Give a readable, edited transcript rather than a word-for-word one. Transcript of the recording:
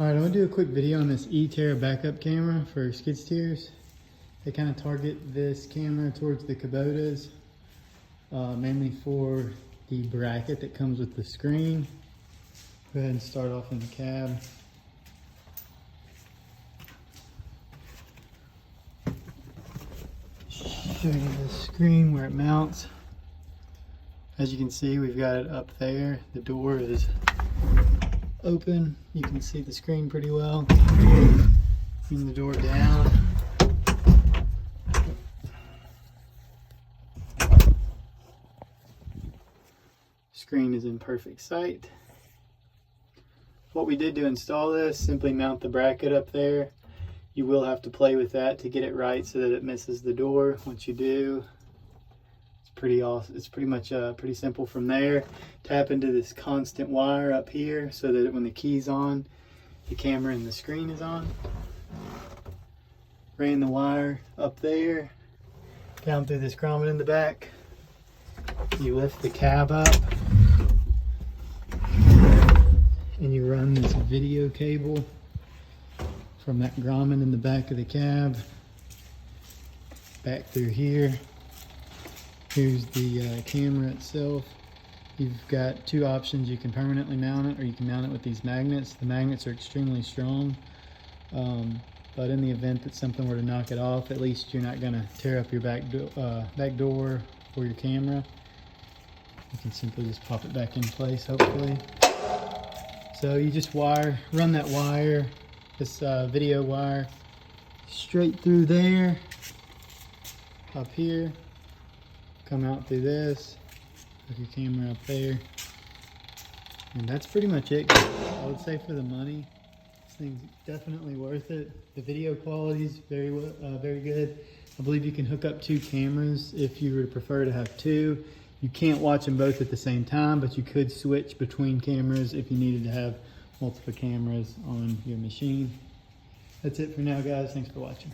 Alright, I'm going to do a quick video on this Eterra backup camera for skid steers. They kind of target this camera towards the Kubotas, mainly for the bracket that comes with the screen. Go ahead and start off in the cab. Show you the screen where it mounts. As you can see, we've got it up there. The door is open. You can see the screen pretty well. Bring the door down. Screen is in perfect sight. What we did to install this, simply mount the bracket up there. You will have to play with that to get it right so that it misses the door. Once you do, it's pretty awesome. It's pretty much pretty simple from there. Tap into this constant wire up here so that when the key's on, the camera and the screen is on. Ran the wire up there, down through this grommet in the back. You lift the cab up and you run this video cable from that grommet in the back of the cab back through here. Here's the camera itself. You've got two options. You can permanently mount it or you can mount it with these magnets. The magnets are extremely strong, but in the event that something were to knock it off, at least you're not going to tear up your back door or your camera. You can simply just pop it back in place, hopefully. So you just run that wire, this video wire, straight through there, up here, come out through this, put your camera up there, and that's pretty much it, guys. I would say for the money, this thing's definitely worth it. The video quality is very good. I believe you can hook up two cameras if you would prefer to have two. You can't watch them both at the same time, but you could switch between cameras if you needed to have multiple cameras on your machine. That's it for now, guys. Thanks for watching.